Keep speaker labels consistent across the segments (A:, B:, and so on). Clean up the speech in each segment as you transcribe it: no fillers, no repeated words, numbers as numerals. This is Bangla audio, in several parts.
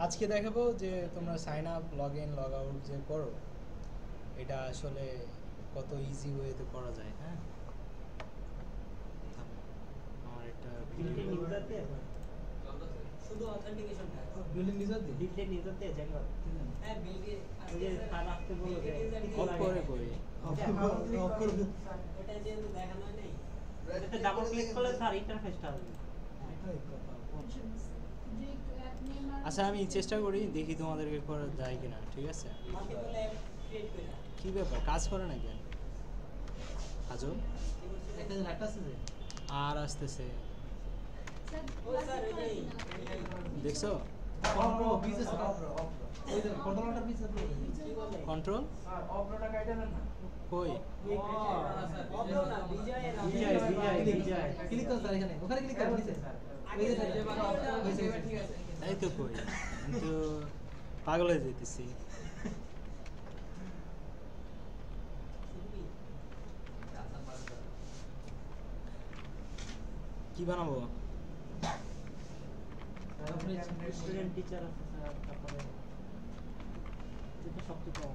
A: আজকে দেখাবো যে তোমরা sign up log in log out যে করো এটা আসলে কত ইজি ওয়েতে করা যায়। হ্যাঁ, আমার একটা
B: বিল্ডিং ইউজার দিয়ে শুধু অথেন্টিকেশন কাজ
C: বিল্ডিং ইউজার দিয়ে
B: বিল্ডিং ইউজার দিয়ে জায়গা হ্যাঁ বিল্ডিং
C: ওই যে
B: তার আসতে বলো যে
A: অফ করে করি
C: অফ করে
B: ওটা যেহেতু দেখানো হয় নাই এটা ডাবল ক্লিক করলে স্যার ইন্টারফেসটা হবে
C: এটাই কথা
A: আচ্ছা আমি চেষ্টা করি দেখি তোমাদেরকে করা যায় কিনা। ঠিক আছে,
B: মাল্টিপল অ্যাপ ক্রিয়েট করে
A: কি ব্যাপার কাজ করে না কেন আজও
C: একটা রাখতে আছে যে
A: আর আসতেছে
B: ও স্যার ওই
A: দেখছো
C: অফ বিজনেস অফ ওই যে কন্ট্রোলটা বিজনেস
B: কি বলে
A: কন্ট্রোল
C: স্যার অফটা কাইটা না
A: কই
B: অব্রো না বিজয় না
C: বিজয় ক্লিক করুন স্যার এখানে ওখানে ক্লিক করুন নিচে ওই যে ঠিক আছে
A: তাই তো কই কিন্তু পাগল হয়ে যেতেছি। কি বানাবো
C: আপনি
B: স্টুডেন্ট টিচার আছে স্যার তারপরে এটা সবচেয়ে কম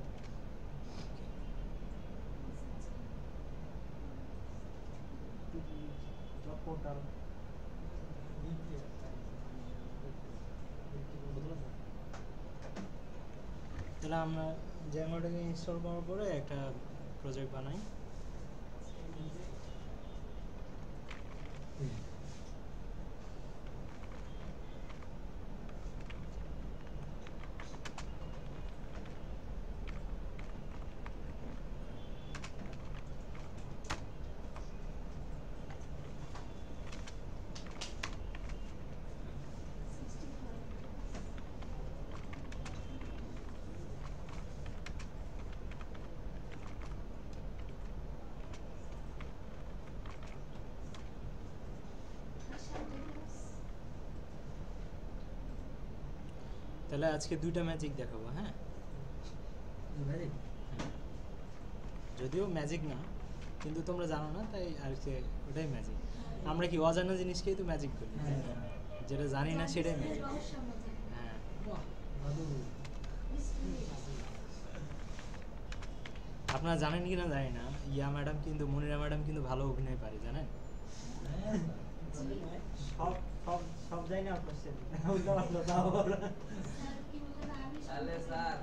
B: জব পোর্টাল
A: তাহলে আমরা জ্যাঙ্গোটাকে ইনস্টল করার পরে একটা প্রজেক্ট বানাই। তাহলে আজকে দুইটা ম্যাজিক দেখাবো। হ্যাঁ, যদিও ম্যাজিক না কিন্তু তোমরা জানো না তাই আর কি, ওটাই ম্যাজিক। আমরা কি অজানা জিনিসকেই তো ম্যাজিক করি, যেটা জানি না সেটাই ম্যাজিক। হ্যাঁ, আপনারা জানেন কি না জানি না, ইয়া ম্যাডাম কিন্তু মনিরা ম্যাডাম কিন্তু ভালো অভিনয় পারে, জানেন?
B: সব সব সব জানি না কোশ্চেন উল্টা পাল্টা দাও
D: তাহলে স্যার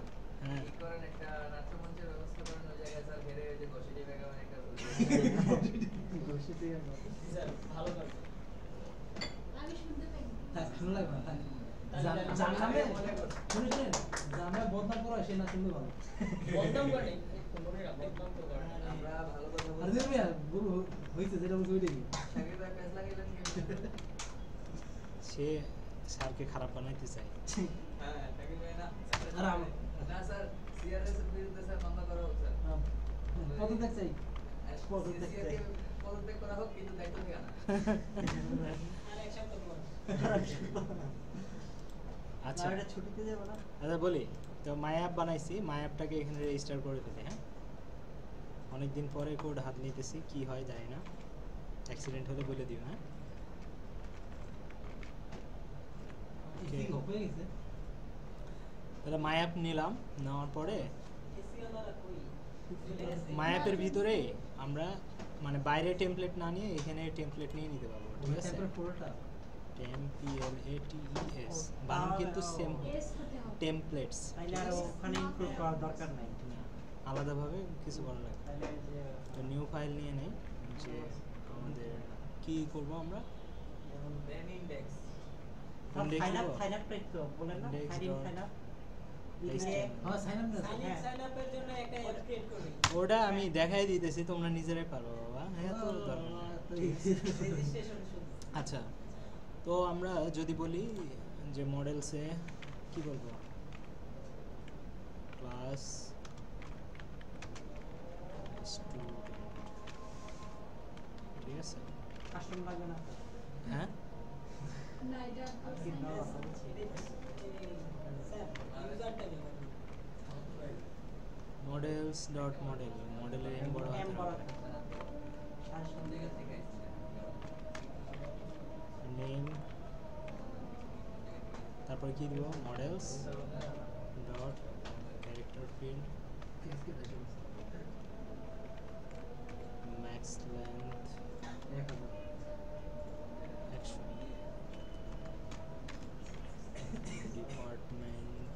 A: হ্যাঁ,
D: কি করেন একটা নাট্যমঞ্চের ব্যবস্থা করেন ওই জায়গায় স্যার ঘেরে ওই যে ঘষিটি বেগমের একটা
B: স্যার ভালো করে
E: আমি শুনতে পাই
C: হ্যাঁ শুনলাই না জানলামে শুনেছেন জানলা বদনাম করা সে না শুনলে ভালো
B: বদনাম করে মনে রাখ বদনাম তো করে
D: আমরা ভালো কথা
C: আর
D: বলছি
C: যে মিয়া গুরু হইছে যেটা বলছি ওইটাই
D: শাকিব ভাই পেজ লাগাইলেন
A: সে স্যারকে খারাপ বানাইতে চায়।
D: হ্যাঁ শাকিব ভাই না
C: আর আমি
D: না স্যার সিআরএস এর বিরুদ্ধে স্যার মামলা করা হোক স্যার
C: পদত্যাগ চাই
D: পদত্যাগ পদত্যাগ করা হোক কিন্তু দায়িত্ব থেকে না
B: আর এক সপ্তাহ পর
A: আচ্ছা
B: আর এটা ছুটিতে যাব না
A: আচ্ছা বলি তো, মাই অ্যাপ বানাইছি, মাই অ্যাপটাকে এখানে রেজিস্টার করে ফেলি। হ্যাঁ, অনেকদিন পরে কোড হাত নিতেছি, কি হয় জানি না, অ্যাক্সিডেন্ট হলে বলে দিও। হ্যাঁ,
C: হয়ে গেছে
A: তাহলে মাই অ্যাপ নিলাম, নেওয়ার পরে
B: এসিওলারা কই
A: মাই অ্যাপের ভিতরে আমরা মানে বাইরে টেমপ্লেট না নিয়ে এখানে টেমপ্লেট নিয়ে নিতে পারবো। ঠিক আছে,
C: ট্যাপের পুরোটা
A: TEMPLATES বানান কিন্তু সেম,
E: এস হতে হবে
A: টেমপ্লেটস।
B: তাইলে আর ওখানে ইমপ্রুভ করার দরকার নাই
A: আলাদাভাবে কিছু করা লাগবে।
B: তাইলে যে
A: তো নিউ ফাইল নিয়ে নেই, যে আমাদের কি করব আমরা,
B: যেমন
D: দেন ইনডেক্স
A: Index
B: সাইন আপ
A: দিব?
B: সাইন আপ তো বলেন না
A: Index
B: sign in
A: dot
B: sign up
A: HTML
C: হ্যাঁ সাইন আপ না
B: সাইন আপের জন্য একটা অ্যাপ ক্রিয়েট করি
A: ওটা আমি দেখাই দিতেছি, তোমরা নিজেরাই পারো বাবা। হ্যাঁ, তো দরকার নেই।
B: রেজিস্ট্রেশন শুধু
A: আচ্ছা, তো আমরা যদি বলি যে মডেলসে কি বলবো, ক্লাস স্টুডেন্ট, ঠিক আছে,
B: কাস্টম লাগবে না
A: হ্যাঁ
E: না এটা
B: কি না
A: মডেলস ডট মডেল মডেলের এম বড়
B: এম
A: হাতের
B: বড়
A: হবে
B: আর সঙ্গে
D: থেকে আসছে
A: নেম তারপর কি দিব models dot character field max length 100 department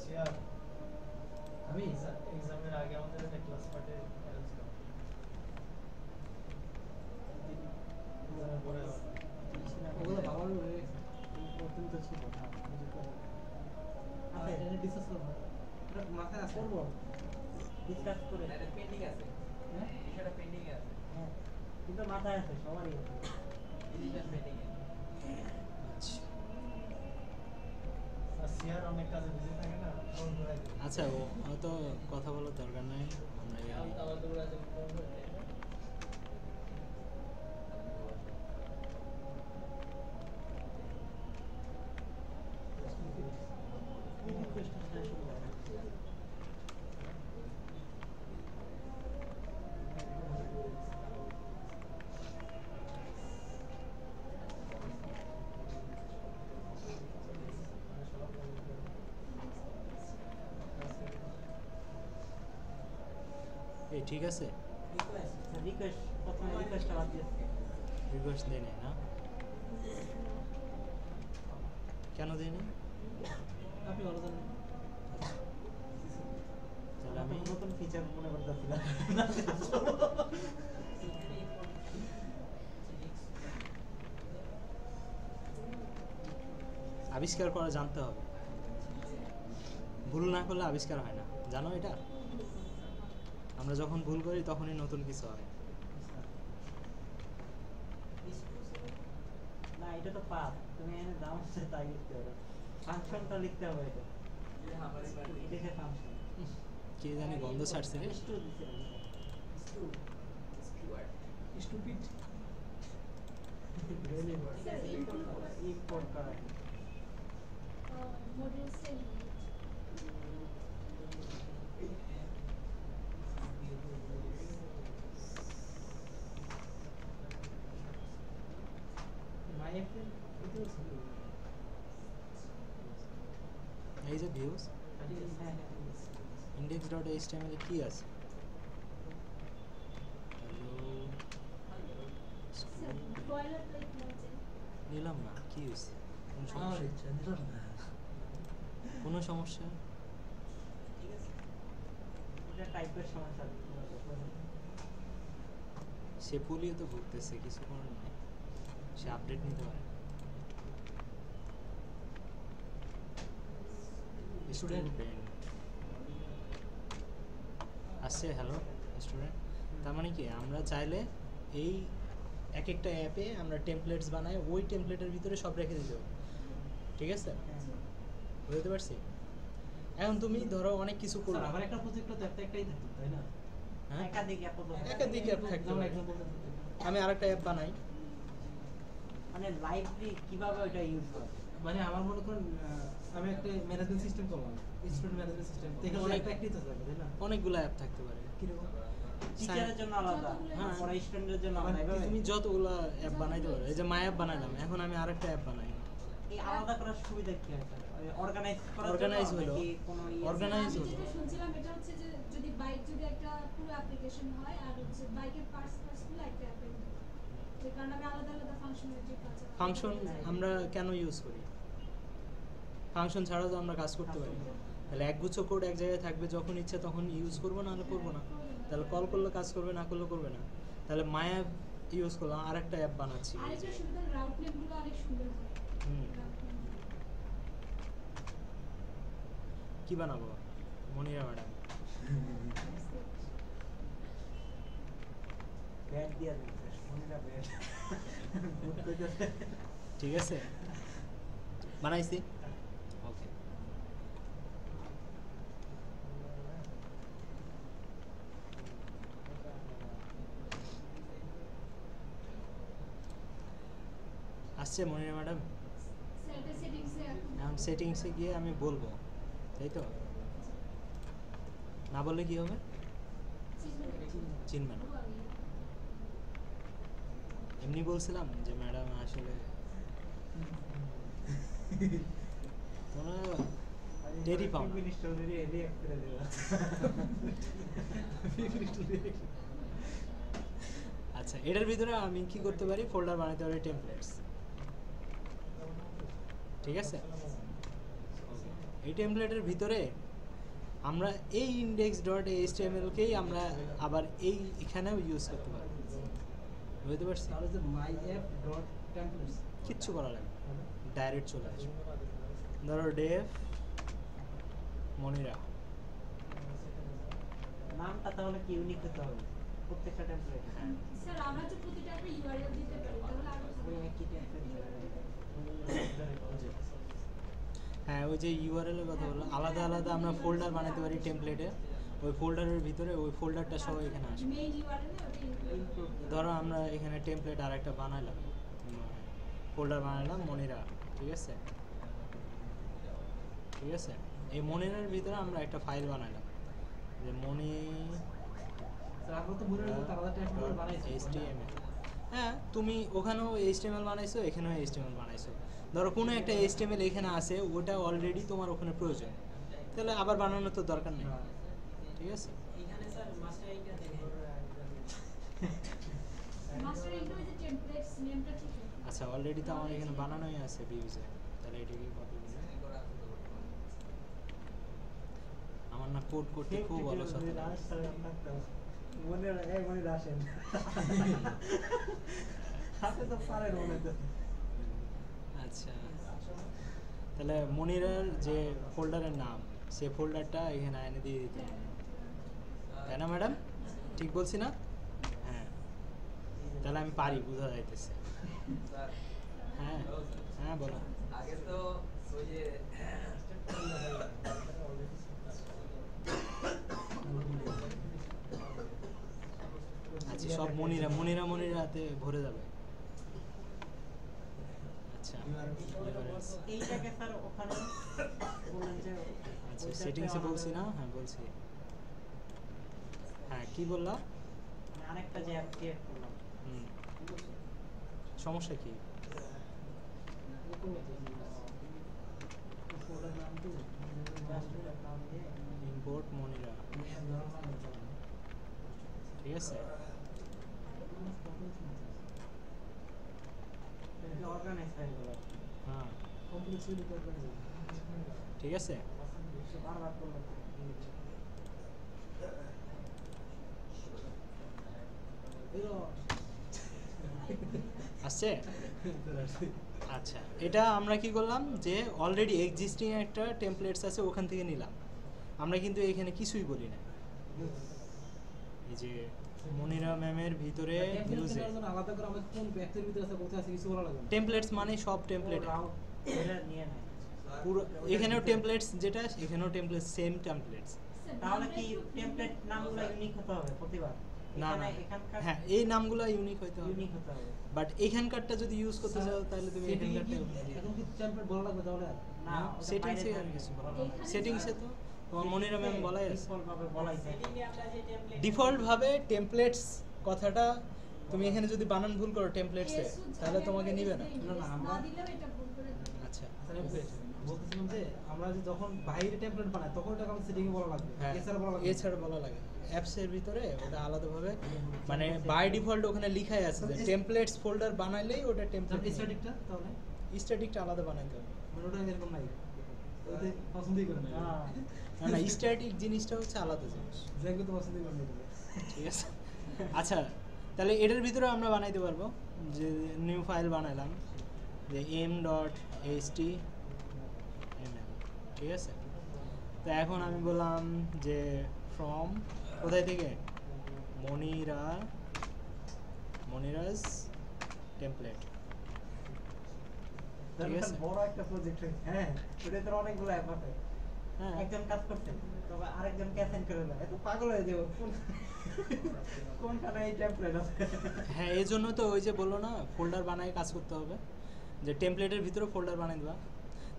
C: share আমি এক্সামের আগে আমাদের একটা ক্লাস পার্টি অ্যারেঞ্জ করব এক্সামের পরে
B: ওগুলো ভালো হয়ে গেছে প্রথম তো ছিল না আচ্ছা এটা ডিসকাস করব এটা মাথায় আছে করব ডিসকাস করে
D: এটা পেন্ডিং আছে
B: হ্যাঁ
D: বিষয়টা পেন্ডিং আছে
B: হ্যাঁ কিন্তু মাথায় আছে সবারই আছে
D: এটা পেন্ডিং
A: আচ্ছা
C: আর শেয়ার অনেক কাজে বিজি থাকে না ফোন করে দিই
A: আচ্ছা ও হয়তো কথা বলার দরকার নাই আমরা গেলে
D: আমার দৌড়া আছে ফোন করে
A: এই ঠিক আছে
B: রিকোয়েস্ট প্রথমে রিকোয়েস্টটা বাদ দিয়ে
A: রিকোয়েস্ট দেয় নাই না কেন দেয় নাই
B: আপনি ভালো জানেন
A: তাহলে
B: আমি
A: আমি
B: নতুন ফিচার মনে করতেছিলাম
A: আবিষ্কার করা জানতে হবে ভুল না করলে আবিষ্কার হয় না জানো এটা আমরা যখন ভুল করি তখনই নতুন কিছু হয়
B: না এটা তো পাপ তুমি এনে দাম আছে তাই লিখতে হবে ফাংশনটা লিখতে হবে এটা
D: আমারই বাড়ি
B: লিখে ফাংশন
A: কে জানি গন্ধ ছাড়ছে রে
B: স্টু দিছে
D: স্টুয়ার্ট
C: স্টুপিড
E: স্যার
B: ইম্পোর্ট করা
E: মডেল সেল
B: মাই এফএল এটা ছিল
A: এই যে ভিউজ
B: হ্যাঁ
A: ইন্ডেক্স ডট এইচটিএমএল কি আছে hello
E: sir boiler plate model
A: নিলাম না কি হয়েছে কোনো সমস্যা কোনো সমস্যা
B: এটা টাইপের সমস্যা
A: সে পুলিও তো ঘুরতেছে কিছু করার নাই সে আপডেট নিতে পারে স্টুডেন্ট আসছে হ্যালো স্টুডেন্ট তার মানে কি আমরা চাইলে এই এক একটা অ্যাপে আমরা টেমপ্লেটস বানাই ওই টেমপ্লেটের ভিতরে সব রেখে দিতে হবে ঠিক আছে বুঝতে পারছি এখন তুমি ধরো অনেক কিছু করো
C: স্যার আমার একটা প্রজেক্টে তো একটাই থাকতো তাই না
A: হ্যাঁ
B: একাধিক অ্যাপ
A: একাধিক অ্যাপ থাকতে
C: যেমন
A: পারে।
C: এক্সাম্পল
A: আমি আরেকটা অ্যাপ বানাই
B: মানে লাইভলি কিভাবে ওটা ইউজ করে
C: মানে আমার মনে করেন আমি একটা ম্যানেজমেন্ট সিস্টেম করলাম স্টুডেন্ট ম্যানেজমেন্ট সিস্টেম এখানে
A: অনেক-
C: একটা একটাই তো থাকবে তাই না
A: অনেকগুলো অ্যাপ থাকতে পারে
C: কিরকম
B: টিচারের জন্য আলাদা
A: হ্যাঁ।
B: পড়া স্টুডেন্টের জন্য
C: মানে
B: আলাদা এভাবে?
A: তুমি যতগুলো অ্যাপ বানাইতে পারো এই যে মাই অ্যাপ বানাইলাম এখন আমি আরেকটা অ্যাপ বানাই
B: এই আলাদা করার সুবিধা কি আছে অর্গানাইজ করার
A: Organize
B: জন্য
A: হলো।
B: নাকি কোনো
A: Organize
E: আমি
A: হলো।
E: যেটা শুনছিলাম এটা হচ্ছে যে যদি বাইক যদি একটা পুরো অ্যাপ্লিকেশন হয় আর হচ্ছে বাইকের পার্টস গুলো একটা অ্যাপে যে কারণে আমি আলাদা আলাদা ফাংশনালিটি আছে
A: ফাংশন আমরা কেন ইউজ করি ফাংশন ছাড়াও তো আমরা কাজ করতে পারি তাহলে একগুচ্ছ কোড এক জায়গায় থাকবে যখন ইচ্ছে তখন ইউজ করবো না হলে করবো না তাহলে কল করলে কাজ করবে না করলে করবে না তাহলে মাই অ্যাপ ইউজ করলাম আরেকটা অ্যাপ বানাচ্ছি
E: আরেকটা সুবিধা রাউট নেম গুলো অনেক সুন্দর হয়
A: হুম
E: route name গুলো।
A: কি বানাবো মনিরা ম্যাডাম
B: ব্যাট দিয়া দেন মনিরা ব্যাট ভূত কইতাছে
A: ঠিক আছে, বানাইছি। ওকে, আসছে মনিরা ম্যাডাম।
E: সেটা সেটিংসে
A: এখন সেটিংসে গিয়ে আমি বলবো, তাই তো? না বললে কি হবে? চিনবে না। এমনি বলছিলাম যে ম্যাডাম আসলে তোমরা টেরই পাও না।
B: মিনিস্টারদের রিঅ্যাক্ট করে দেওয়া
A: আচ্ছা, এটার ভিতরে আমি কি করতে পারি? ফোল্ডার বানাতে পারি টেমপ্লেটস, ঠিক আছে? এই টেমপ্লেটের ভিতরে আমরা এই index.html-কেই আমরা আবার এখানেও ইউজ করতে পারি, বুঝতে পারছি?
B: তাহলে যে মাই অ্যাপ ডট টেমপ্লেটস
A: কিচ্ছু করা লাগবে না, ডাইরেক্ট চলে আসবে। ধরো ডেভ মনিরা,
B: নামটা তাহলে কি ইউনিক হতে হবে প্রত্যেকটা টেমপ্লেট?
A: হ্যাঁ
E: স্যার আমরা তো প্রতিটা একটা ইউআরএল দিতে পারি, তাহলে আরো
B: ওই একই টেমপ্লেট
A: হ্যাঁ, ওই যে ইউআরএল এর কথা বললাম, আলাদা আলাদা আমরা ফোল্ডার বানাতে পারি টেমপ্লেটে। ওই ফোল্ডারের ভিতরে ওই ফোল্ডারটা সহ এখানে আসবে।
E: মেইন ইউআরএল ওটা ইনক্লুড
A: ধরো আমরা এখানে টেমপ্লেট আর একটা বানাইলাম, ফোল্ডার বানাইলাম মনিরা, ঠিক আছে? ঠিক আছে, এই মনিরার ভিতরে আমরা একটা ফাইল বানাইলাম যে মনি
B: স্যার আমরা তো মনিরা তো আলাদা টেমপ্লেট বানাইছি
A: HTML। হ্যাঁ, তুমি ওখানেও HTML বানাইছো, এখানেও HTML বানাইছো। ধরো কোনো একটা HTML এখানে আছে, ওটা অলরেডি তোমার ওখানে প্রয়োজন, তাহলে আবার বানানোর তো দরকার নেই, ঠিক আছে?
B: এখানে স্যার মাস্টার আইডিয়া দেন
E: মাস্টার ইনক্লুড যে টেমপ্লেটস নেমটা ঠিক আছে।
A: আচ্ছা, অলরেডি তো আমার এখানে বানানোই আছে বিউজে, তাহলে এটাকে কপি করে আমার না কোড করতে খুব অলসতা লাগে।
B: মনিরা এই মনিরা আসেন হাতে তো পারেন মনে তো
A: আচ্ছা, তাহলে মনিরার যে ফোল্ডারের নাম, সে ফোল্ডারটা এখানে এনে দিয়ে দিতে হবে, তাই না ম্যাডাম? ঠিক বলছি না? হ্যাঁ, তাহলে আমি পারি, বোঝা যাইতেছে।
D: স্যার,
A: হ্যাঁ হ্যাঁ, বলো।
D: আগে তো ওই যে
A: আচ্ছা, সব মনিরা মনিরা মনিরাতে ভরে যাবে। আচ্ছা,
B: এইটাকে স্যার ওখানে বলেন যে
A: আচ্ছা, সেটিংসে বলছি না? হ্যাঁ বলছি। হ্যাঁ, কি বললাম?
B: মানে আরেকটা যে অ্যাপ ক্রিয়েট করলাম
A: হুম, সমস্যা কি?
B: ফোল্ডার নাম তো জাস্ট নাম দিয়ে
A: ইম্পোর্ট মনিরা, ঠিক আছে?
B: অর্গানাইজ ফাইলগুলো
A: হ্যাঁ,
B: কমপ্লিটলি অর্গানাইজ
A: ঠিক আছে।
B: বারবার করলাম
A: আসছে? আচ্ছা, এটা আমরা কি করলাম যে অলরেডি এক্সিস্টিং একটা টেমপ্লেটস আছে, ওখান থেকে নিলাম। আমরা কিন্তু এখানে কিছুই বলি না। এই যে মনিরা ম্যামের ভিতরে ইউজে
B: আলাদা করে আমাদের কোন ব্যাচের ভিতরে আছে কোথায় আছে কিছু বলা লাগবে না
A: টেমপ্লেটস মানে সব টেমপ্লেট
B: এটা নিয়ে নেয়
A: পুরো, এখানেও টেমপ্লেটস যেটা, এখানেও টেমপ্লেটস, সেম টেমপ্লেটস।
B: তাহলে কি টেমপ্লেট নামগুলো ইউনিক হতে হবে প্রতিবার?
A: না না,
B: এখানকার
A: হ্যাঁ, এই নামগুলো ইউনিক হইতে হবে,
B: ইউনিক হতে হবে
A: বাট এখানকারটা যদি ইউজ করতে চাও তাহলে তুমি এখানকারটা
B: এখন কি টেমপ্লেট বলা লাগবে তাহলে না
A: সেটিংসে আর কিছু বলা
E: এইখানে
A: সেটিংসে তো তোমার মনিরা ম্যাম বলাই আছে
B: ডিফল্ট ভাবে বলাই সেটিংয়ে আমরা যে টেমপ্লেট
A: ডিফল্ট ভাবে টেমপ্লেটস কথাটা তুমি এখানে যদি বানান ভুল করো টেমপ্লেটসে, তাহলে তোমাকে নিবে না।
B: না, না, আমরা-
E: না দিলেও এটা ভুল করে দিবে।
A: আচ্ছা,
B: বলতেছিলাম যে আমরা যে যখন বাইরে টেমপ্লেট বানাই তখন ওটাকে আমাদের সেটিংয়ে বলা লাগবে
A: হ্যাঁ,
B: এছাড়া বলা লাগবে
A: এছাড়া বলা লাগে অ্যাপসের ভিতরে ওটা আলাদাভাবে, মানে বাই ডিফল্ট ওখানে লিখাই আছে যে টেমপ্লেটস ফোল্ডার বানাইলেই ওটা টেমপ্লেট,
B: স্ট্যাটিকটা তাহলে
A: স্ট্যাটিকটা আলাদা বানাইতে হবে।
B: মানে ওটা এরকম নাই ওতে পছন্দই করে না
A: না না, স্ট্যাটিক জিনিসটা হচ্ছে আলাদা জিনিস,
B: জ্যাঙ্গো তো পছন্দই করে না এটা।
A: ঠিক আছে? আচ্ছা, তাহলে এটার ভিতরে আমরা বানাইতে পারবো যে নিউ ফাইল বানাইলাম যে m.html, ঠিক আছে? তো এখন আমি বললাম যে ফ্রম কোথায় থেকে, মনিরা মনিরাজ টেমপ্লেট ঠিক আছে
B: বড় একটা প্রজেক্ট হয়েছে হ্যাঁ ওটা তো অনেকগুলো অ্যাপ আছে
A: হ্যাঁ
B: একজন কাজ করছেন তবে আরেকজনকে অ্যাসাইন করে দেয় এত পাগল হয়ে যাবো কোনখানে এই টেমপ্লেট আছে
A: হ্যাঁ এই জন্য তো ওই যে বললো না ফোল্ডার বানায় কাজ করতে হবে যে টেমপ্লেটের ভিতরে ফোল্ডার বানাই দিবা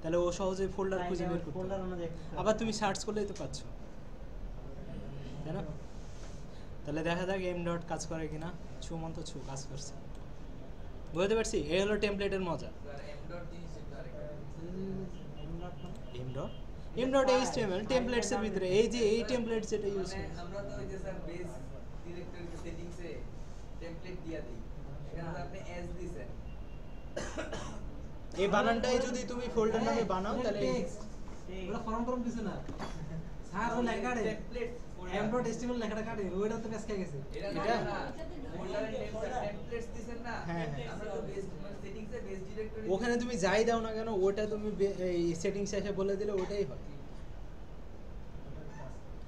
A: তাহলে ও সহজে ফোল্ডার খুঁজে বের করতে
B: ফোল্ডার
A: পারবে।
B: অনুযায়ী
A: আবার তুমি সার্চ করলেই তো পাচ্ছ তাই না তাহলে দেখা যাক এম ডট কাজ করে কিনা সুমন্ত কাজ করছে বুঝতে পারছি এই হলো টেমপ্লেটের মজা
D: এম ডট জিনিস এটা আরেকটা
A: এম ডট এইচটিএমএল টেমপ্লেটস এর ভিতরে এই যে এই টেমপ্লেট যেটা ইউজ
D: মানে
A: করি
D: আমরা তো ওই যে স্যার বেস ডিরেক্টরি সেটিংসে টেমপ্লেট দিয়া দিই এখানে তো আপনি এস দিছেন
A: এই বানানটাই যদি তুমি ফোল্ডার নামে বানাও তাহলে
C: ওটা ফর্ম ফর্ম কিছু না স্যার ও লেখা কাটে
D: টেমপ্লেট
C: এমডট এসটিএমএল লেখাটা কাটে ওইটা তো পেছকে গেছে
D: এটা
A: এটা?
D: না ফোল্ডারের নেম স্যার টেমপ্লেটস দিছেন না
A: হ্যাঁ, হ্যাঁ।
D: আমরা তো বেস মানে সেটিংসে বেস ডিরেক্টরি
A: ওখানে তুমি যাই দাও না কেন ওটা তুমি এই সেটিংস এসে বলে দিলে ওটাই হয়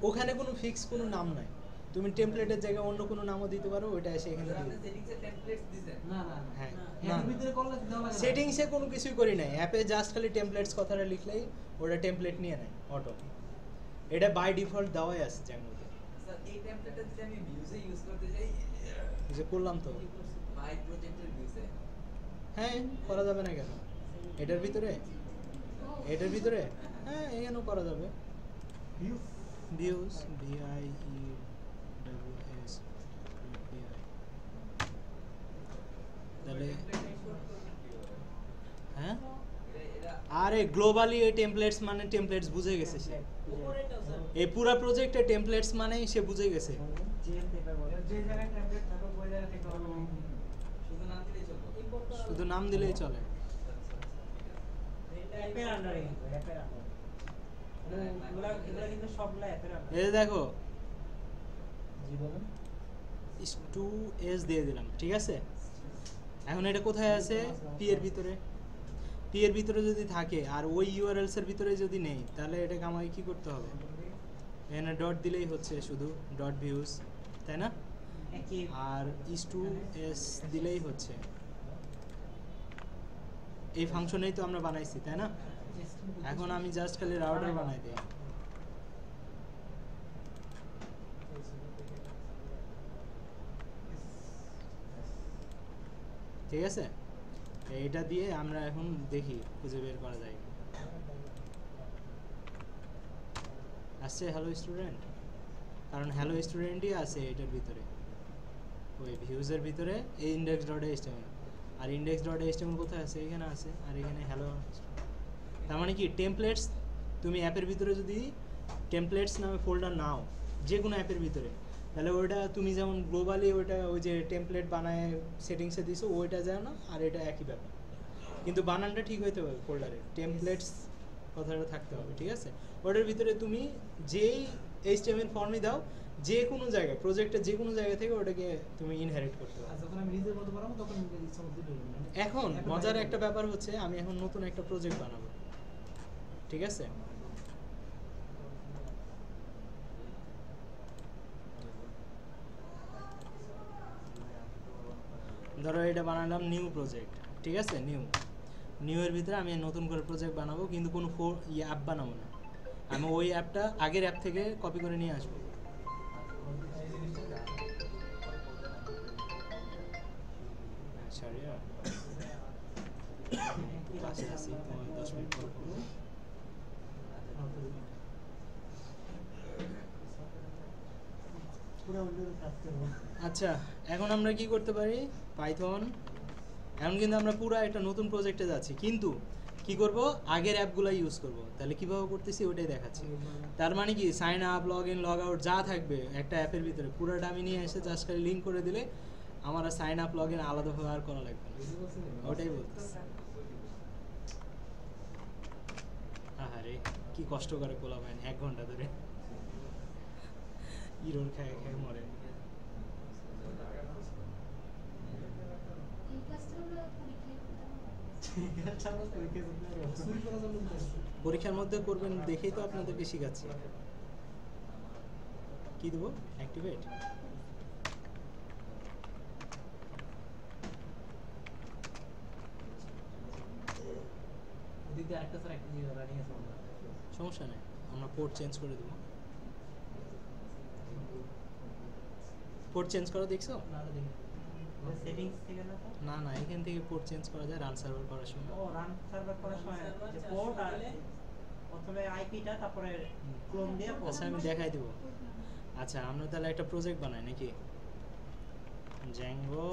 A: ওখানে কোনো ফিক্স কোনো নাম নাই তুমি টেমপ্লেটের জায়গায় অন্য কোনো নামও দিতে পারো ওটা এসে এখানে
D: আপনি
A: দিবে
D: সেটিংসে টেমপ্লেটস দিছেন
C: না না
A: হ্যাঁ
C: এর ভিতরে করলে দেওয়া লাগে না।
A: সেটিংসে কোনো কিছুই করি নাই অ্যাপে জাস্ট খালি টেমপ্লেটস কথাটা লিখলেই ওটা টেমপ্লেট নিয়ে নেয় অটো এটা বাই ডিফল্ট দেওয়াই আছে জ্যাঙ্গোতে
D: স্যার এই টেমপ্লেটটা যদি আমি ভিউজে ইউজ করতে যাই
A: যে করলাম তো
D: মাই প্রজেক্টের ভিউজে
A: হ্যাঁ করা যাবে না কেন এটার ভিতরে হ্যাঁ এখানেও করা যাবে ভিউজ VIEWS তাহলে হ্যাঁ আরে গ্লোবালি এই টেমপ্লেটস মানে টেমপ্লেটস বুঝে গেছে সে এই পুরো প্রজেক্টে টেমপ্লেটস মানে সে বুঝে গেছে
B: জিএম পেপার বলে যে জায়গায় টেমপ্লেট থাকবে ওই জায়গা থেকে
D: শুধু নাম দিলেই চলবে
A: শুধু নাম দিলেই চলে
B: অ্যাপের আন্ডারে কিন্তু অ্যাপের আন্ডারে এগুলা কিন্তু সবগুলা অ্যাপের আন্ডারে
A: এই যে দেখো
C: জি বলেন
A: 2s দিয়ে দিলাম ঠিক আছে এখন এটা কোথায় আছে পি এর ভিতরে যদি থাকে আর ওই ইউআরএলস এর ভিতরে যদি নেই তাহলে এটাকে আমাকে কি করতে হবে এখানে ডট দিলেই হচ্ছে শুধু ডট ভিউজ তাই না
B: একই
A: আর is2s দিলেই হচ্ছে এই ফাংশনেই তো আমরা বানাইছি তাই না এখন আমি জাস্ট খালি রাউটার বানাই দিই ঠিক আছে এইটা দিয়ে আমরা এখন দেখি খুঁজে বের করা যায় কি। আসছে হ্যালো স্টুডেন্ট কারণ হ্যালো স্টুডেন্টই আছে এটার ভিতরে ওই ভিউজের ভিতরে এই ইন্ডেক্স ডট এইচটিএমএল আর ইন্ডেক্স ডট এইচটিএমএল কোথায় আছে এখানে আছে আর এখানে হ্যালো তার মানে কি টেমপ্লেটস তুমি অ্যাপের ভিতরে যদি টেমপ্লেটস নামে ফোল্ডার নাও যে কোনো অ্যাপের ভিতরে তাহলে ওইটা তুমি যেমন গ্লোবালি ওইটা ওই যে টেমপ্লেট বানায় সেটিংসে দিছো ওইটা যায় না আর এটা একই ব্যাপার কিন্তু বানানটা ঠিক হইতে হবে ফোল্ডারে টেমপ্লেটস কথাটা থাকতে হবে ঠিক আছে ওটার ভিতরে তুমি যেই এইচটিএমএল ফর্মই দাও যে কোনো জায়গায় প্রজেক্টের যে কোনো জায়গা থেকে ওটাকে তুমি ইনহেরিট করতে
C: আর
A: পারো
C: যখন আমি নিজের মতো বানাবো তখন আমি ইচ্ছা মতো দিয়ে দেবো। মানে
A: এখন
C: অ্যাপের
A: মজার
C: বাইরে
A: একটা ব্যাপার হচ্ছে আমি এখন নতুন একটা প্রজেক্ট বানাবো ঠিক আছে ধরো এটা বানালাম নিউ প্রজেক্ট ঠিক আছে নিউ এর ভিতরে আমি নতুন করে প্রজেক্ট বানাবো কিন্তু কোনো অ্যাপ বানাবো না আমি ওই অ্যাপটা আগের অ্যাপ থেকে কপি করে নিয়ে আসবো ক্লাসে আছি 10 মিনিট পর করবো।
B: পুরো উইন্ডোজ কাজ করবো
A: আচ্ছা এখন আমরা কি করতে পারি পাইথন এখন কিন্তু আমরা পুরো একটা নতুন প্রজেক্টে যাচ্ছি কিন্তু কি করব আগের অ্যাপগুলো ইউজ করব তাহলে কিভাবে করতেছি ওটাই দেখাচ্ছি তার মানে কি sign up log in log out যা থাকবে একটা অ্যাপের ভিতরে পুরোটা আমি নিয়ে এসে জাস্ট খালি লিঙ্ক করে দিলে আমার আর সাইন আপ লগ ইন আলাদাভাবে আর করা লাগবে না ওটাই বলতেছি আহারে কি কষ্ট করে কোলা পায় 1 ঘন্টা ধরে ইরোর খায় খায় মরে
E: এই কাজটা আমরা পরীক্ষায় করতে হবে।
C: শুরু করার জন্য তো আছে।
A: পরীক্ষার মধ্যে করবেন দেখেই তো আপনাদেরকে শিখাচ্ছি কি দেবো অ্যাক্টিভেট
B: কিন্তু আরেকটা স্যার একটা জিনিস রানিং আছে মনে হয়।
A: সমস্যা নেই, আমরা পোর্ট চেঞ্জ করে দেবো। পোর্ট চেঞ্জ করা দেখছো?
B: না ওটা দেখি সেটিংস থেকে না তো?
A: না না, এখান থেকে পোর্ট চেঞ্জ করা যায় রান সার্ভার করার সময়।
B: ও রান সার্ভার করার সময় যে পোর্ট আর প্রথমে আইপিটা তারপরে ক্লোন দিয়ে port।
A: আচ্ছা আমি দেখাই দেবো। আচ্ছা আমরা তাহলে একটা প্রজেক্ট বানাই নাকি? জ্যাঙ্গো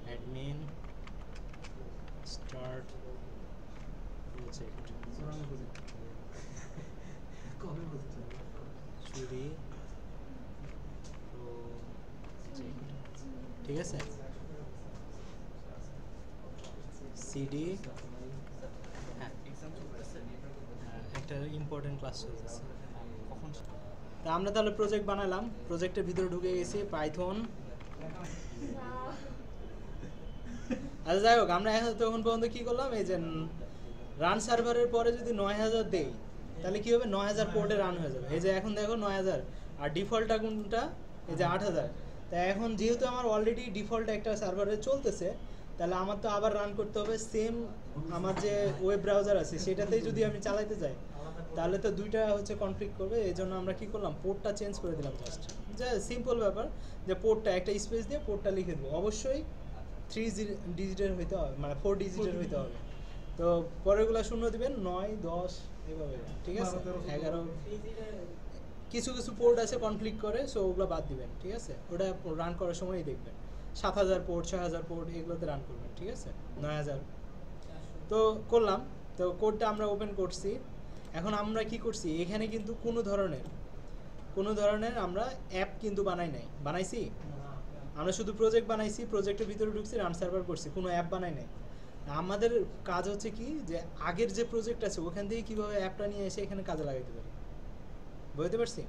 A: অ্যাডমিন স্টার্ট প্রজেক্ট
B: সুরানো বুঝি কবে বুঝতে
A: চুরি প্রজেক্ট, ঠিক আছে? সিডি, হ্যাঁ একটা ইম্পর্টেন্ট ক্লাস চলতেছে কখন। তা আমরা তাহলে প্রজেক্ট বানালাম, প্রজেক্টের ভিতরে ঢুকে গেছি পাইথন। আচ্ছা যাই হোক, আমরা এখন তখন পর্যন্ত কি করলাম, এই যে রান সার্ভারের পরে যদি 9000 দেই তাহলে কি হবে, 9000 পোর্টে রান হয়ে যাবে। এই যে এখন দেখো 9000, আর ডিফল্টটা কোনটা, এই যে 8000। তা এখন যেহেতু আমার অলরেডি ডিফল্ট একটা সার্ভারে চলতেছে, তাহলে আমার তো আবার রান করতে হবে সেম আমার যে ওয়েব ব্রাউজার আছে সেটাতেই যদি আমি চালাইতে যাই তাহলে তো দুইটা হচ্ছে কনফ্লিক্ট করবে। এই জন্য আমরা কি করলাম, পোর্টটা চেঞ্জ করে দিলাম জাস্ট। যে সিম্পল ব্যাপার, যে পোর্টটা একটা স্পেস দিয়ে পোর্টটা লিখে দেবো। অবশ্যই 3 ডিজিটের হইতে হবে, মানে 4 ডিজিটের হইতে হবে। তো পরেরগুলো শূন্য দিবেন, 9 10 এভাবে, ঠিক আছে? 11 কিছু কিছু পোর্ট আছে কনফ্লিক্ট করে, সো ওগুলো বাদ দিবেন, ঠিক আছে? ওটা রান করার সময়ই দেখবেন। 7000 পোর্ট 6000 পোর্ট এগুলোতে রান করবেন, ঠিক আছে? 9000 তো করলাম। তো কোডটা আমরা ওপেন করছি। এখন আমরা কি করছি, এখানে কিন্তু কোনো ধরনের আমরা অ্যাপ কিন্তু বানাই নাই। বানাইছি? আমরা শুধু প্রজেক্ট বানাইছি, প্রজেক্টের ভিতরে ঢুকছি, রান সার্ভার করছি, কোনো অ্যাপ বানাই নাই। আমাদের কাজ হচ্ছে কি, যে আগের যে প্রজেক্ট আছে ওখান থেকে কীভাবে অ্যাপটা নিয়ে এসে এখানে কাজে লাগাইতে পারি, বুঝতে পারছি?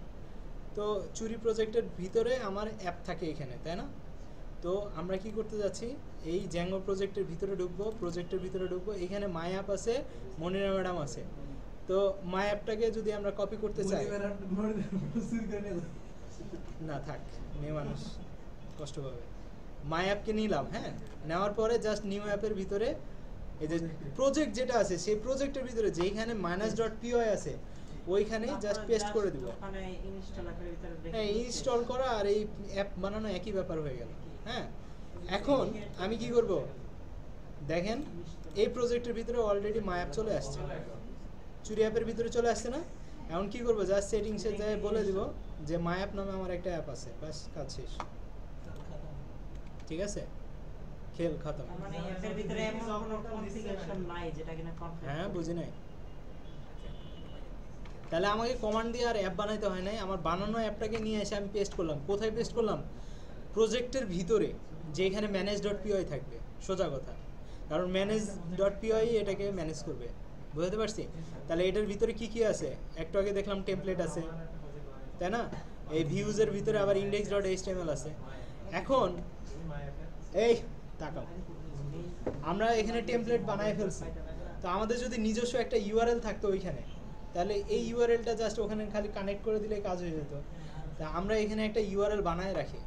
A: তো চুরি প্রজেক্টের ভিতরে আমার অ্যাপ থাকে এখানে, তাই না? তো আমরা কি করতে যাচ্ছি, এই জ্যাঙ্গো প্রজেক্টের ভিতরে ঢুকবো, প্রজেক্টের ভিতরে ঢুকবো, এখানে মাই অ্যাপ আছে, মনিরা ম্যাডাম আছে। তো মাই অ্যাপটাকে যদি আমরা কপি করতে চাই, না থাক, মেয়ে মানুষ কষ্ট পাবে। মাই অ্যাপকে নিলাম, হ্যাঁ, নেওয়ার পরে জাস্ট নিউ অ্যাপের ভিতরে এই যে প্রজেক্ট যেটা আছে সেই প্রজেক্টের ভিতরে যেইখানে -.py আছে ওইখানে জাস্ট পেস্ট করে দিব।
B: ওখানে ইনস্টল আকারে ভিতরে রেখে
A: হ্যাঁ, ইনস্টল করা আর এই অ্যাপ বানানো একই ব্যাপার হয়ে গেল। হ্যাঁ, এখন আমি কি করব, দেখেন এই প্রজেক্টের ভিতরে অলরেডি মাই অ্যাপ চলে আসছে, চুরি অ্যাপের ভিতরে চলে আসছে না? এখন কি করব, জাস্ট সেটিংসে যাই বলে দিব যে মাই অ্যাপ নামে আমার একটা অ্যাপ আছে, বাস কাজ শেষ, ঠিক আছে? খেল খতম।
B: মানে অ্যাপের ভিতরে এমন কোনো কনফিগারেশন নাই যেটা কিনা কনফিগার।
A: হ্যাঁ, বুঝি নাই। তাহলে আমাকে কমান্ড দিয়ে আর অ্যাপ বানাইতে হয় নাই, আমার বানানো অ্যাপটাকে নিয়ে এসে আমি পেস্ট করলাম। কোথায় পেস্ট করলাম? প্রজেক্টের ভিতরে, যেখানে manage.py থাকবে, সোজা কথা। কারণ manage.py এটাকে ম্যানেজ করবে, বুঝতে পারছি? তাহলে এটার ভিতরে কি কি আছে, একটু আগে দেখলাম টেমপ্লেট আছে, তাই না? এই ভিউজের ভিতরে আবার index.html আছে। এখন এই তাকাও, আমরা এখানে টেমপ্লেট বানায় ফেলছি। তো আমাদের যদি নিজস্ব একটা ইউআরএল থাকতো ওইখানে, তাহলে এই ইউআরএলটা জাস্ট ওখানে খালি কানেক্ট করে দিলে কাজ হয়ে যেত। তা আমরা এখানে একটা ইউআরএল বানায় রাখি।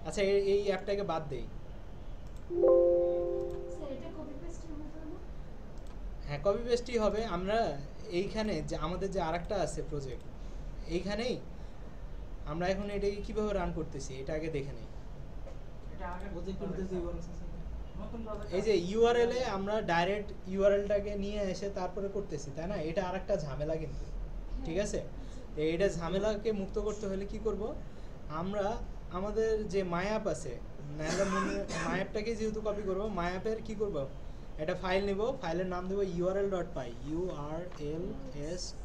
A: আচ্ছা, এই অ্যাপটাকে বাদ দেই।
E: স্যার এটা কপি পেস্টের মতো না?
A: হ্যাঁ, কপি পেস্টই হবে। আমরা এইখানে যে আমাদের যে আরেকটা আছে প্রজেক্ট, এইখানেই আমরা এখন এটাকে কিভাবে রান করতেছি এটা আগে দেখে নেই।
B: এটা আগে
C: প্রজেক্ট করতেছি
B: নতুন প্রজেক্ট
A: এই যে ইউআরএল এ আমরা ডাইরেক্ট ইউআরএলটাকে নিয়ে এসে তারপরে করতেছি, তাই না? এটা আরেকটা ঝামেলা কিন্তু, ঠিক আছে? তো এটা ঝামেলাকে মুক্ত করতে হলে কি করব, আমরা আমাদের যে মাই অ্যাপ আছে, মাই অ্যাপটাকে যেহেতু কপি করব, মাই অ্যাপের কি করব, একটা ফাইল নিব, ফাইলের নাম দেবো url.py, urls.py,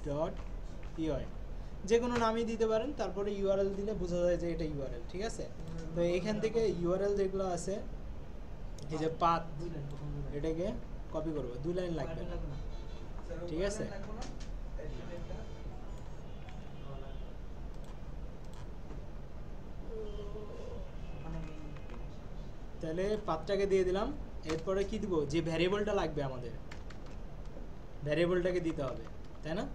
A: যে কোনো নামই দিতে পারেন। তারপরে ইউআরএল দিলে বোঝা যায় যে এটা ইউআরএল, ঠিক আছে? তো এখান থেকে ইউআরএল যেগুলো আছে, এই যে পাথ, এটাকে কপি করব, 2 লাইন লাগবে, ঠিক আছে? তাহলে পাথটাকে দিয়ে দিলাম। এরপরে কি দিব, যে ভ্যারিয়েবলটা লাগবে আমাদের, ভ্যারিয়েবলটাকে দিতে হবে, তাই না?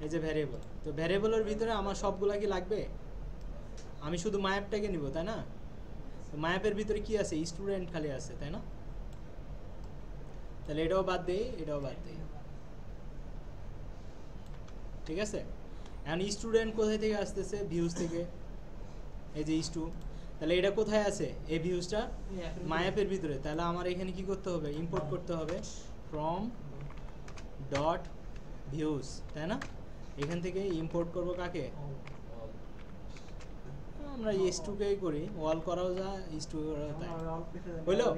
A: এই যে ভ্যারিয়েবল, তো ভ্যারিয়েবলের ভিতরে আমার সবগুলা কি লাগবে? আমি শুধু মায়াপটাকে নিব, তাই না? মায়াপের ভিতরে কি আছে, স্টুডেন্ট খালি আছে, তাই না? তাহলে এটাও বাদ দেই, এটাও বাদ দেই। ঠিক আছে, এখন স্টুডেন্ট কোথায় থেকে আসতেছে? ভিউজ থেকে। এই যে স্টু, তাহলে এটা কোথায় আছে? এই ভিউজটা মাই অ্যাপের ভিতরে। তাহলে আমার এখানে কি করতে হবে? ইম্পোর্ট করতে হবে ফ্রম ডট ভিউজ, তাই না? এখান থেকে ইম্পোর্ট করব কাকে? আমরা S2কেই করি, ওয়াল করাও যা S2 করাও তাই। হইলো?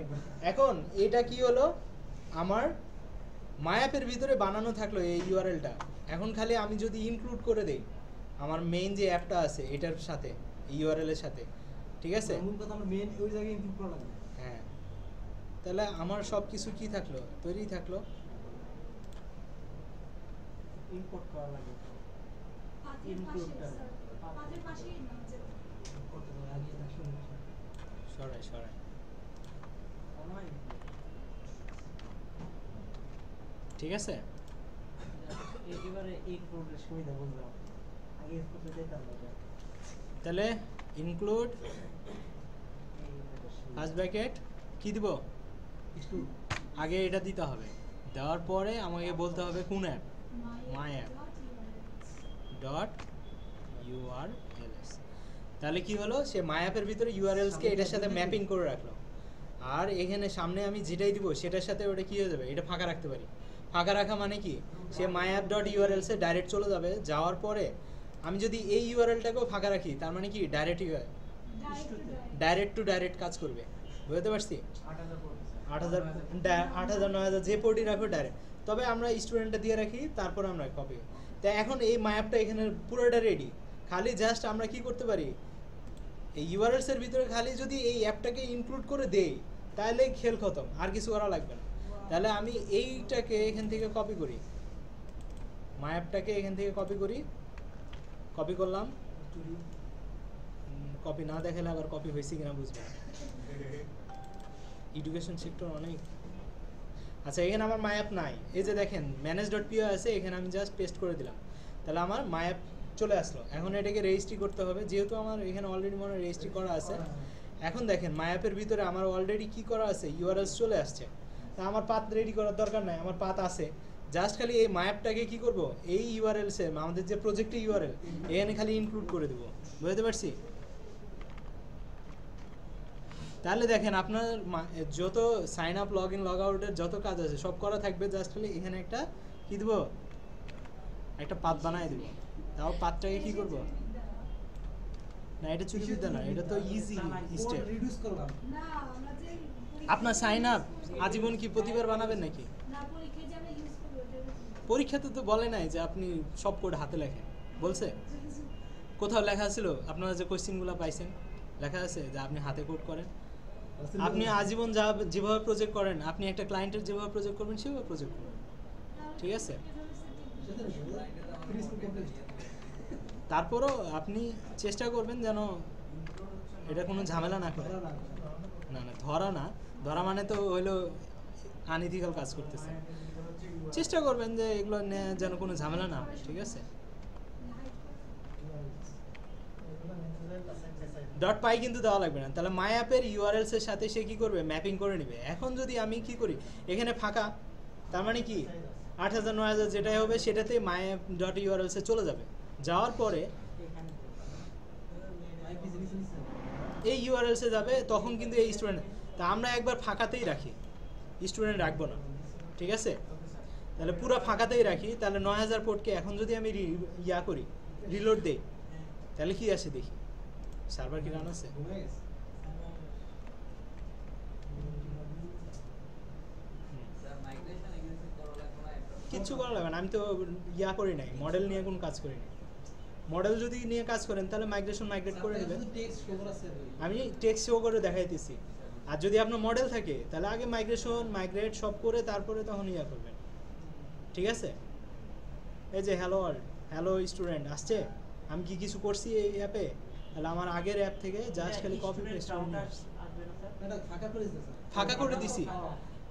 A: এখন এটা কি হলো? আমার মাই অ্যাপের ভিতরে বানানো থাকলো এই ইউআরএলটা। এখন খালি আমি যদি ইনক্লুড করে দেই আমার মেইন যে অ্যাপটা আছে এটার সাথে, ইউআরএল এর সাথে, ঠিক আছে?
C: মূল কথা আমরা মেইন ওই জায়গায় ইনক্লুড করা লাগবে।
A: হ্যাঁ, তাহলে আমার সব কিছু কি থাকলো? তৈরি থাকলো।
B: ইম্পোর্ট করা লাগবে।
E: পাথের
B: Include
E: পাশে
B: টা।
E: স্যার, পাথের পাশেই না যে
C: করতে হবে আগে এটা শুনুন।
A: সরাই সরাই।
B: অনলাইন
A: ঠিক আছে,
B: এবারে এই প্রোডের সুবিধা বুঝলাম। আগে করতে যেতাম না।
A: তাহলে ইনক্লুড ফার্স্ট ব্র্যাকেট কি দিব?
C: একটু
A: আগে এটা দিতে হবে, দেওয়ার পরে আমাকে বলতে হবে কোন app?
E: my
A: app.
E: dot URLs।
A: Dot URLs. তাহলে কি হলো? সে মাই অ্যাপের ভিতরে ইউআরএলসকে এটার সাথে ম্যাপিং করে রাখলো। আর এখানে সামনে আমি যেটাই দিব সেটার সাথে ওটা কি হয়ে যাবে? এটা ফাঁকা রাখতে পারি। ফাঁকা রাখা মানে কি? সে মাই অ্যাপ ডট ইউআরএলসে ডাইরেক্ট চলে যাবে। যাওয়ার পরে আমি যদি এই ইউআরএলটাকেও ফাঁকা রাখি, তার মানে কি
E: Direct to direct।
A: Direct two direct কাজ করবে। বুঝতে পারছি?
C: 8000 পড়বে
A: 8000 8000 9000 যে পোর্টই রাখো ডাইরেক্ট। তবে আমরা স্টুডেন্টটা দিয়ে রাখি, তারপর আমরা কপি। তা এখন এই ম্যাপটা এখানে পুরোটা রেডি, খালি জাস্ট আমরা কি করতে পারি? এই ইউআরএলস এর ভিতরে খালি যদি এই অ্যাপটাকে ইনক্লুড করে দেই তাহলে খেল খতম, আর কিছু করা লাগবে না। তাহলে আমি এইটাকে এখান থেকে কপি করি, মাই অ্যাপটাকে এখান থেকে কপি করি। কপি করলাম, কপি না দেখালে আবার কপি হয়েছে কিনা বুঝবে না। এডুকেশন সেক্টর অনেক। আচ্ছা, এখানে আমার মাই অ্যাপ নাই। এই যে দেখেন manage.py আছে, এখানে আমি জাস্ট পেস্ট করে দিলাম। তাহলে আমার মাই অ্যাপ চলে আসলো। এখন এটাকে রেজিস্ট্রি করতে হবে, যেহেতু আমার এখানে অলরেডি মনে হয় রেজিস্ট্রি করা আছে। এখন দেখেন মাই অ্যাপের ভিতরে আমার অলরেডি কি করা আছে? ইউআরএলস চলে আসছে। তা আমার পাথ রেডি করার দরকার নাই, আমার পাথ আছে। জাস্ট খালি এই মাই অ্যাপটাকে কি করব? এই ইউআরএলসে আমাদের যে প্রজেক্টের ইউআরএল এখানে খালি ইনক্লুড করে দেবো। বুঝতে পারছি? তাহলে দেখেন আপনার যত সাইন আপ, লগ ইন, লগ আউটের যত কাজ আছে সব করা থাকবে। জাস্ট খালি এখানে একটা কি দেবো? একটা পাথ বানায় দেবো। তাও পাথটাকে কি করব? না, এটা চুরিবিদ্যা না, এটা তো ইজি স্টেপ।
C: রিডিউস করলাম।
E: না, আমরা যে
A: আপনার সাইন আপ আজীবন কি প্রতিবার বানাবেন নাকি?
E: না, পরীক্ষায় যে আমরা ইউজ করব ওটা
A: পরীক্ষাতে তো বলে নাই যে আপনি সব কোড হাতে লেখেন, বলছে? কোথাও লেখা ছিল? আপনারা যে কোশ্চেনগুলো পাইছেন লেখা আছে যে আপনি হাতে কোড করেন? আপনি আজীবন যেভাবে প্রজেক্ট করেন, আপনি একটা ক্লায়েন্টের যেভাবে প্রজেক্ট করবেন সেভাবে প্রজেক্ট করবেন। ঠিক আছে? তারপরও আপনি চেষ্টা করবেন যেন এটা কোনো ঝামেলা না করে। না না, ধরা মানে তো হইলো আনইথিক্যাল কাজ করতেছে। চেষ্টা করবেন যে এগুলো নিয়ে যেন কোনো ঝামেলা না হয়। ঠিক আছে? ডট পাই কিন্তু দেওয়া লাগবে না। তাহলে মাই অ্যাপের ইউআরএলস এর সাথে সে কি করবে? ম্যাপিং করে নেবে। এখন যদি আমি কি করি, এখানে ফাঁকা, তার মানে কি 8000 9000 যেটাই হবে সেটাতে মাই অ্যাপ ডট ইউআরএলস এ চলে যাবে। যাওয়ার পরে এই ইউআরএলস এ যাবে, তখন কিন্তু এই স্টুডেন্ট, তা আমরা একবার ফাঁকাতেই রাখি, স্টুডেন্ট রাখবো না। ঠিক আছে? তাহলে পুরো ফাঁকাতেই রাখি। তাহলে 9000 পোর্টকে এখন যদি আমি করি, রিলোড দেই, তাহলে কি আসে দেখি? সার্ভার কি রান আছে?
D: স্যার মাইগ্রেশন এগ্রিমেন্ট করা লাগবে না এটা।
A: কিচ্ছু করা লাগবে না। আমি তো করি নাই, মডেল নিয়ে কোনো কাজ করি নাই। মডেল যদি নিয়ে কাজ করেন তাহলে মাইগ্রেট করে নেবেন।
C: টেক্সট শো করা আছে
A: আমি টেক্সট শো করে দেখাইতেছি। আর যদি আপনার মডেল থাকে তাহলে আগে মাইগ্রেট সব করে তারপরে তখন করবেন। ঠিক আছে? এই যে হ্যালো ওয়ার্ল্ড, হ্যালো স্টুডেন্ট আসছে। আমি কি কিছু করছি এই অ্যাপে? তাহলে আমার আগের অ্যাপ থেকে জাস্ট খালি কপি পেস্ট করে নিয়ে আসছি।
C: এটা ফাঁকা করে দিতে স্যার।
A: ফাঁকা করে দিছি।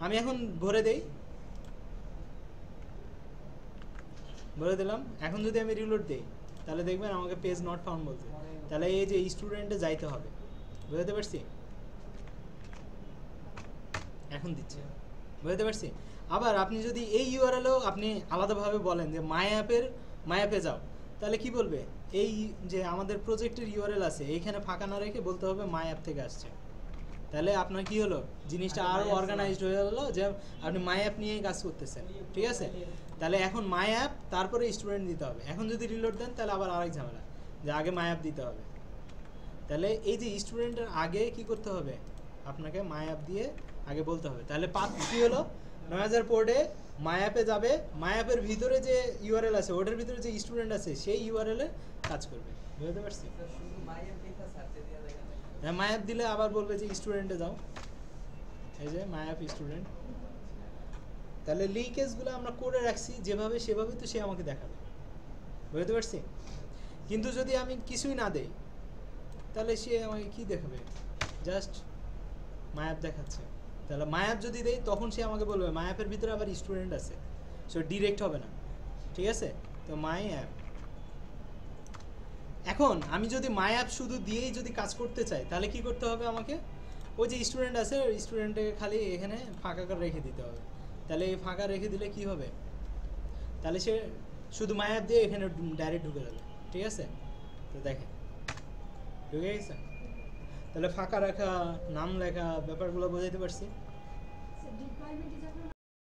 A: আমি এখন ভরে দেই, ভরে দিলাম। এখন যদি আমি রিলোড দেই তাহলে দেখবেন আমাকে পেজ নট ফাউন্ড বলতে। তাহলে এই যে স্টুডেন্টে যাইতে হবে। বুঝতে পারছি? এখন দিচ্ছে। বুঝতে পারছি? আবার আপনি যদি এই ইউআরএলও আপনি আলাদাভাবে বলেন যে মাই অ্যাপে যাও, তাহলে কি বলবে? এই যে আমাদের প্রজেক্টের ইউআরএল আছে এইখানে ফাঁকা না রেখে বলতে হবে মাই অ্যাপ থেকে আসছে। তাহলে আপনার কি হলো, জিনিসটা আরও অর্গানাইজড হয়ে গেলো যে আপনি মাই অ্যাপ নিয়েই কাজ করতেছেন, ঠিক আছে? তাহলে এখন মাই অ্যাপ তারপরে স্টুডেন্ট দিতে হবে। এখন যদি রিলোড দেন তাহলে আবার আরেক ঝামেলা, যে আগে মাই অ্যাপ দিতে হবে। তাহলে এই যে স্টুডেন্টের আগে কি করতে হবে, আপনাকে মাই অ্যাপ দিয়ে আগে বলতে হবে। তাহলে পাথ কি হলো, 9000 পোর্টে মাই অ্যাপে যাবে, মাই অ্যাপের ভিতরে যে ইউআরএল আছে ওটার ভিতরে যে স্টুডেন্ট আছে সেই ইউআরএলে কাজ করবে। বুঝতে পারছি?
D: স্যার শুধু মাই এম লেখা সার্চে দিয়া দেখা যায়।
A: হ্যাঁ, মাই অ্যাপ দিলে আবার বলবে যে স্টুডেন্টে যাও, এই যে মাই অ্যাপ স্টুডেন্ট। তাহলে লিঙ্কেজগুলো আমরা করে রাখছি যেভাবে সেভাবে, তো সে আমাকে দেখাবে। বুঝতে পারছি? কিন্তু যদি আমি কিছুই না দেই তাহলে সে আমাকে কি দেখাবে? জাস্ট মাই অ্যাপ দেখাচ্ছে। তাহলে মাই অ্যাপ যদি দেই তখন সে আমাকে বলবে মাই অ্যাপের ভিতরে আবার স্টুডেন্ট আছে, সো ডিরেক্ট হবে না, ঠিক আছে? তো মাই অ্যাপ। এখন আমি যদি মাই অ্যাপ শুধু দিয়েই যদি কাজ করতে চাই তাহলে কি করতে হবে আমাকে? ওই যে স্টুডেন্ট আছে স্টুডেন্টকে খালি এখানে ফাঁকা করে রেখে দিতে হবে। তাহলে এই ফাঁকা রেখে দিলে কি হবে? তাহলে সে শুধু মাই অ্যাপ দিয়ে এখানে ডাইরেক্ট ঢুকে যাবে, ঠিক আছে? তো দেখেন ঢুকে গেছে। তাহলে ফাঁকা রাখা, নাম লেখা, ব্যাপারগুলো বোঝাইতে পারছি।
E: ডিপ্লয়মেন্টে যখন